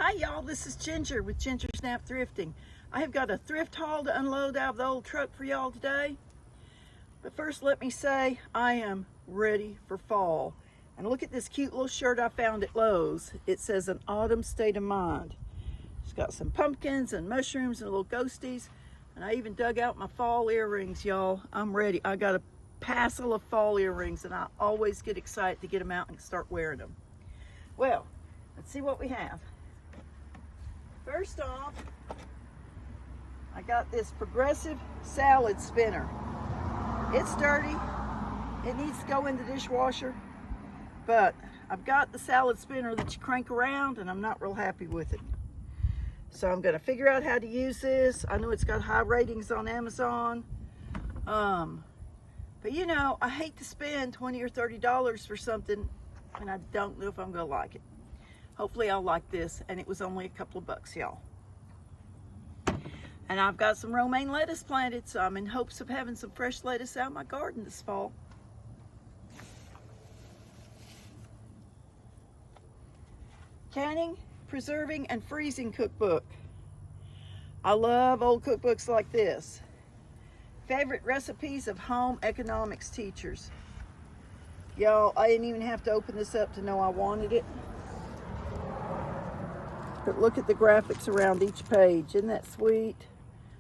Hi y'all, this is Ginger with Ginger Snap Thrifting. I have got a thrift haul to unload out of the old truck for y'all today. But first let me say I am ready for fall. And look at this cute little shirt I found at Lowe's. It says an autumn state of mind. It's got some pumpkins and mushrooms and little ghosties. And I even dug out my fall earrings, y'all. I'm ready. I got a passel of fall earrings and I always get excited to get them out and start wearing them. Well, let's see what we have. First off, I got this progressive salad spinner. It's dirty. It needs to go in the dishwasher, but I've got the salad spinner that you crank around and I'm not real happy with it. So I'm gonna figure out how to use this. I know it's got high ratings on Amazon. But you know, I hate to spend $20 or $30 for something and I don't know if I'm gonna like it. Hopefully I'll like this, and it was only a couple of bucks, y'all. And I've got some romaine lettuce planted, so I'm in hopes of having some fresh lettuce out of my garden this fall. Canning, preserving, and freezing cookbook. I love old cookbooks like this. Favorite recipes of home economics teachers. Y'all, I didn't even have to open this up to know I wanted it. But look at the graphics around each page. Isn't that sweet?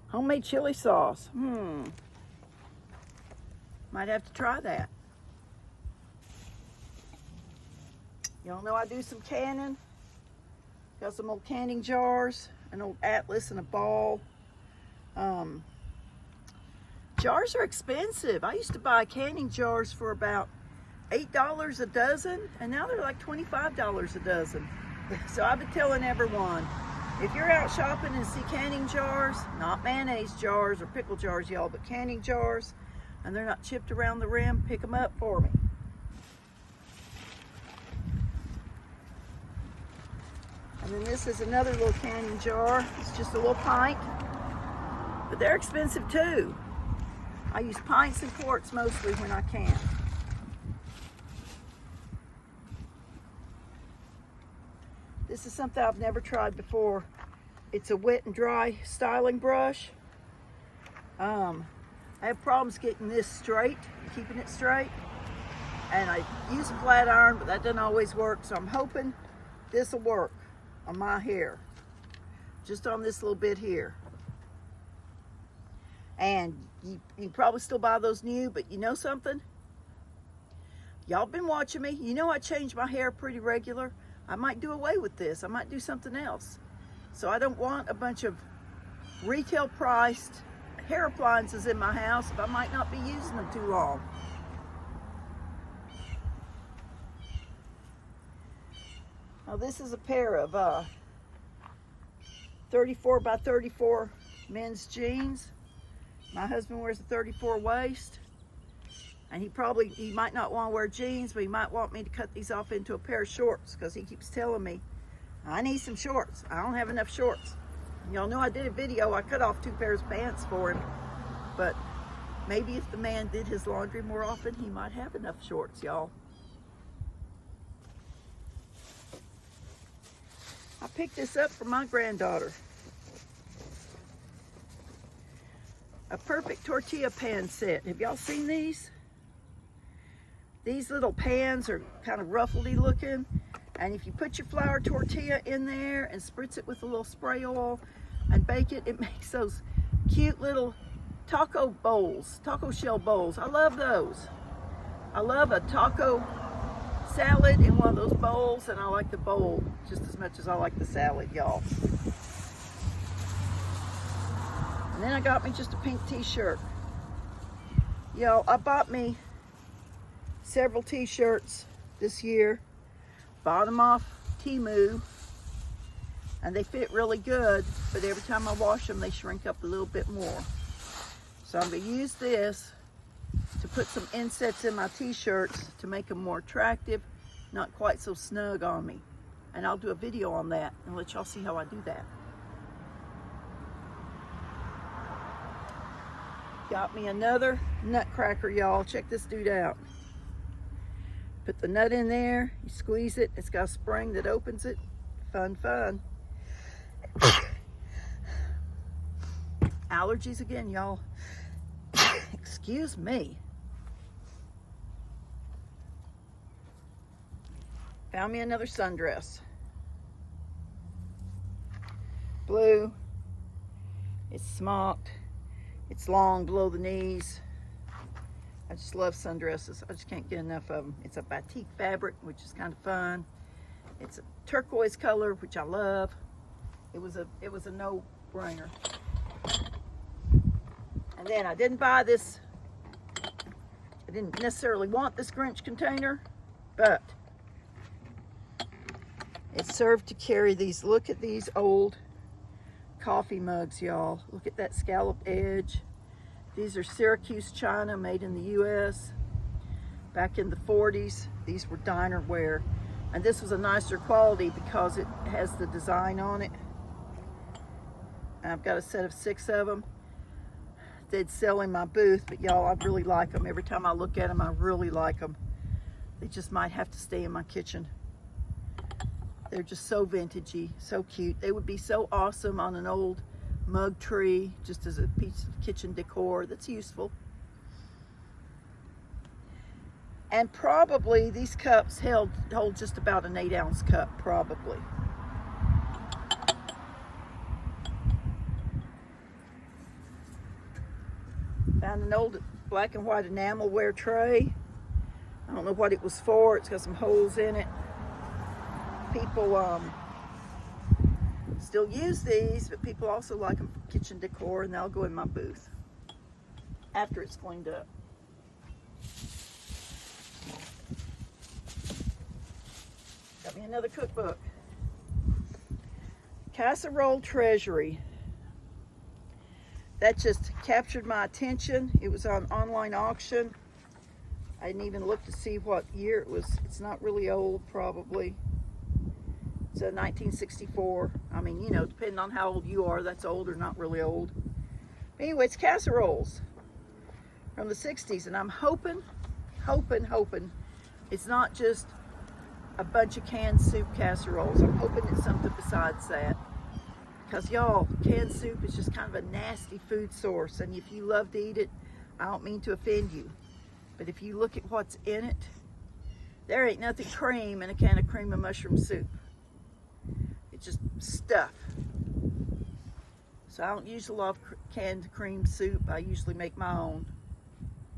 Homemade chili sauce. Might have to try that. Y'all know I do some canning. Got some old canning jars, an old atlas and a ball. Jars are expensive. I used to buy canning jars for about $8 a dozen, and now they're like $25 a dozen. So I've been telling everyone, if you're out shopping and see canning jars, not mayonnaise jars or pickle jars, y'all, but canning jars, and they're not chipped around the rim, pick them up for me. And then this is another little canning jar. It's just a little pint, but they're expensive too. I use pints and quarts mostly when I can. This is something I've never tried before. It's a wet and dry styling brush. I have problems getting this straight, keeping it straight. And I use a flat iron, but that doesn't always work. So I'm hoping this will work on my hair. Just on this little bit here. And you can probably still buy those new, but you know something? Y'all been watching me. You know I change my hair pretty regular. I might do away with this. I might do something else. So I don't want a bunch of retail priced hair appliances in my house if I might not be using them too long. Now this is a pair of 34 by 34 men's jeans. My husband wears a 34 waist. And he might not want to wear jeans, but he might want me to cut these off into a pair of shorts because he keeps telling me, I need some shorts. I don't have enough shorts. Y'all know I did a video, I cut off 2 pairs of pants for him. But maybe if the man did his laundry more often, he might have enough shorts, y'all. I picked this up for my granddaughter. A perfect tortilla pan set. Have y'all seen these? These little pans are kind of ruffly looking, and if you put your flour tortilla in there and spritz it with a little spray oil and bake it, it makes those cute little taco bowls, taco shell bowls. I love those. I love a taco salad in one of those bowls, and I like the bowl just as much as I like the salad, y'all. And then I got me just a pink t-shirt. Y'all, I bought me several t-shirts this year. Bought them off Temu. And they fit really good, but every time I wash them, they shrink up a little bit more. So I'm gonna use this to put some insets in my t-shirts to make them more attractive, not quite so snug on me. And I'll do a video on that and let y'all see how I do that. Got me another nutcracker, y'all. Check this dude out. Put the nut in there, you squeeze it, it's got a spring that opens it. Fun, fun. Allergies again, y'all. Excuse me. Found me another sundress. Blue. It's smocked. It's long below the knees. I just love sundresses. I just can't get enough of them. It's a batik fabric, which is kind of fun. It's a turquoise color, which I love. It was a no-brainer. And then I didn't buy this. I didn't necessarily want this Grinch container, but it served to carry these. Look at these old coffee mugs, y'all. Look at that scalloped edge. These are Syracuse china, made in the U.S. Back in the 40s. These were dinerware. And this was a nicer quality because it has the design on it. And I've got a set of 6 of them. They'd sell in my booth, but y'all, I really like them. Every time I look at them, I really like them. They just might have to stay in my kitchen. They're just so vintagey, so cute. They would be so awesome on an old mug tree, just as a piece of kitchen decor that's useful. And probably these cups hold just about an 8-ounce cup, probably. Found an old black and white enamelware tray. I don't know what it was for. It's got some holes in it. People still use these, but people also like them for kitchen decor, and they'll go in my booth after it's cleaned up. Got me another cookbook. Casserole Treasury. That just captured my attention. It was on online auction. I didn't even look to see what year it was. It's not really old, probably. It's a 1964. I mean, you know, depending on how old you are, that's old or not really old. But anyway, it's casseroles from the 60s, and I'm hoping it's not just a bunch of canned soup casseroles. I'm hoping it's something besides that. Because y'all, canned soup is just kind of a nasty food source, and if you love to eat it, I don't mean to offend you, but if you look at what's in it, there ain't nothing cream in a can of cream of mushroom soup. It's just stuff. So I don't use a lot of canned cream soup. I usually make my own.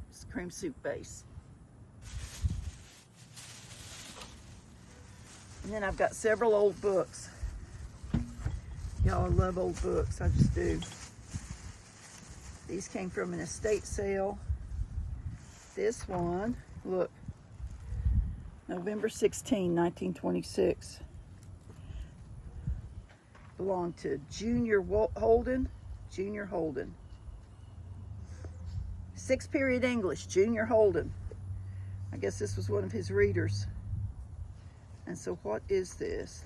It's cream soup base. And then I've got several old books. Y'all, I love old books. I just do. These came from an estate sale. This one, look, November 16, 1926. Belonged to Junior Holden. Junior Holden. 6th period English, Junior Holden. I guess this was one of his readers. And so what is this?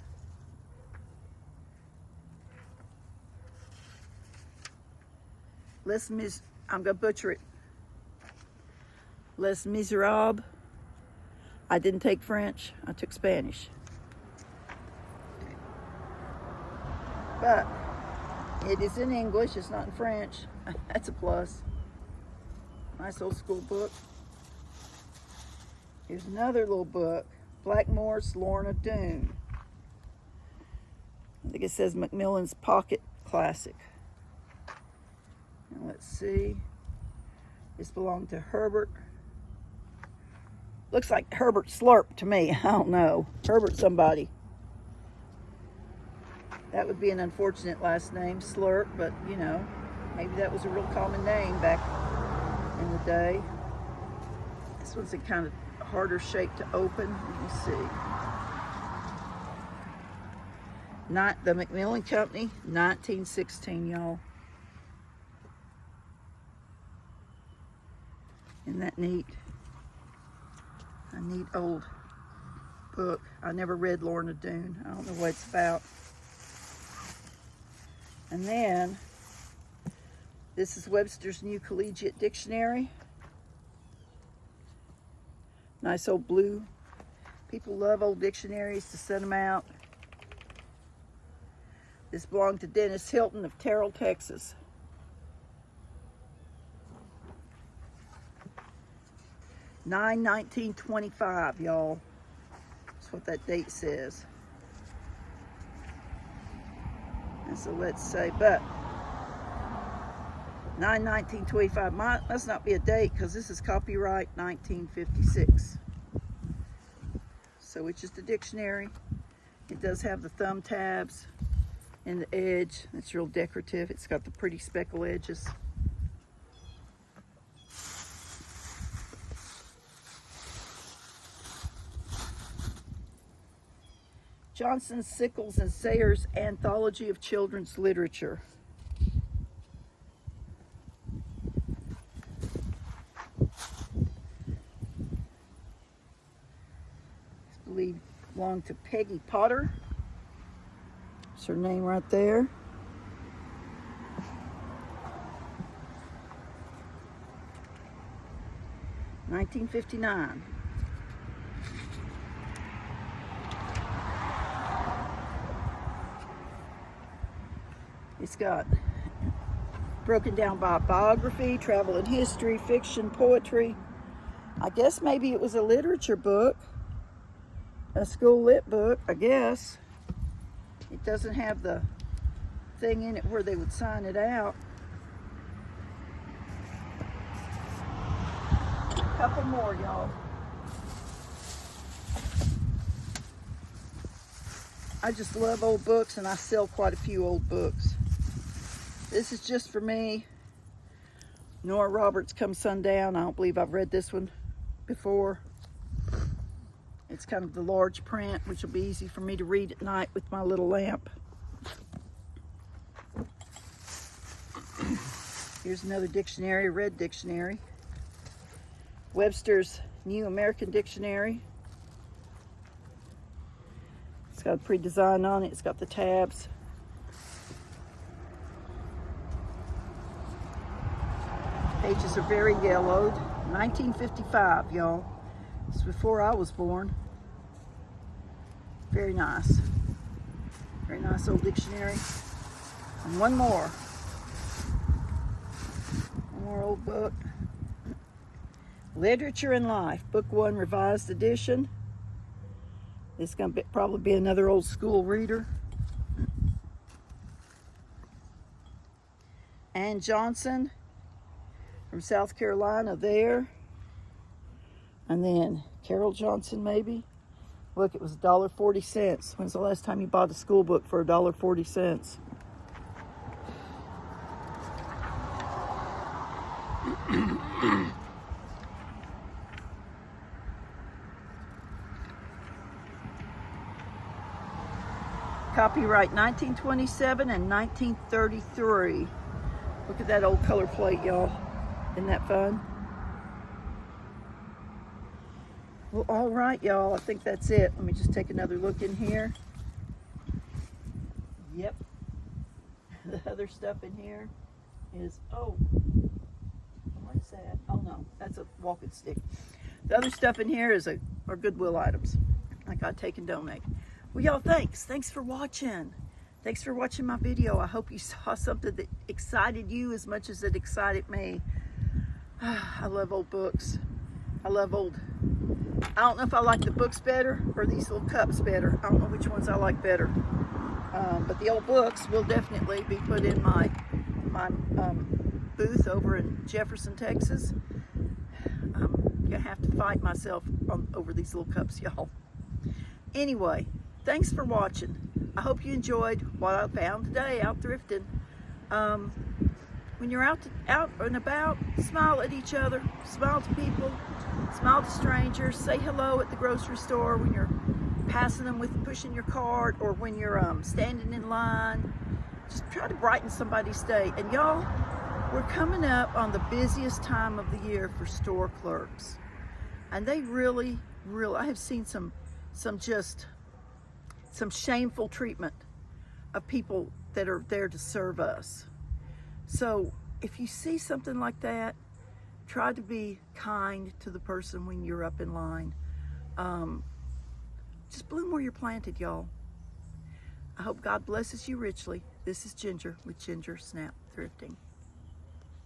I'm gonna butcher it. Les Miserables. I didn't take French, I took Spanish. But it is in English, it's not in French. That's a plus. Nice old school book. Here's another little book. Blackmore's Lorna Doone. I think it says Macmillan's Pocket Classic. And let's see. This belonged to Herbert. Looks like Herbert Slurp to me. I don't know. Herbert somebody. That would be an unfortunate last name, Slurp, but you know, maybe that was a real common name back in the day. This one's a kind of harder shape to open. Let me see. Not the Macmillan Company, 1916, y'all. Isn't that neat? A neat old book. I never read Lorna Doone. I don't know what it's about. And then, this is Webster's New Collegiate Dictionary. Nice old blue. People love old dictionaries to send them out. This belonged to Dennis Hilton of Terrell, Texas. 9/19/25, y'all. That's what that date says. And so let's say, but 9/19/25 must not be a date because this is copyright 1956. So it's just a dictionary. It does have the thumb tabs and the edge. It's real decorative. It's got the pretty speckle edges. Johnson, Sickles, and Sayers Anthology of Children's Literature. It's believed belonged to Peggy Potter. That's her name right there. $19.59. It's got broken down by biography, travel and history, fiction, poetry. I guess maybe it was a literature book, a school lit book, I guess. It doesn't have the thing in it where they would sign it out. A couple more, y'all. I just love old books, and I sell quite a few old books. This is just for me. Nora Roberts, Come Sundown. I don't believe I've read this one before. It's kind of the large print, which will be easy for me to read at night with my little lamp. Here's another dictionary, red dictionary. Webster's New American Dictionary. It's got a pretty design on it. It's got the tabs. Pages are very yellowed. 1955, y'all. It's before I was born. Very nice. Very nice old dictionary. And one more. One more old book. Literature and Life, Book 1, Revised Edition. It's going to probably be another old school reader. Ann Johnson from South Carolina there. And then Carol Johnson, maybe. Look, it was $1.40. When's the last time you bought a school book for $1.40? Copyright 1927 and 1933. Look at that old color plate, y'all. Isn't that fun? Well, all right, y'all. I think that's it. Let me just take another look in here. Yep. The other stuff in here is, oh, what is that? Oh, no, that's a walking stick. The other stuff in here is are Goodwill items. I got to take and donate. Well, y'all, thanks. Thanks for watching. Thanks for watching my video. I hope you saw something that excited you as much as it excited me. I love old books. I don't know if I like the books better or these little cups better. I don't know which ones I like better. But the old books will definitely be put in my booth over in Jefferson, Texas. I'm gonna have to fight myself over these little cups, y'all. Anyway, thanks for watching. I hope you enjoyed what I found today out thrifting. When you're out and about, smile at each other, smile to people, smile to strangers, say hello at the grocery store when you're passing them with pushing your cart, or when you're standing in line. Just try to brighten somebody's day. And y'all, we're coming up on the busiest time of the year for store clerks, and they really, I have seen some shameful treatment of people that are there to serve us. So if you see something like that, try to be kind to the person when you're up in line. Just bloom where you're planted, y'all. I hope God blesses you richly. This is Ginger with Ginger Snap Thrifting.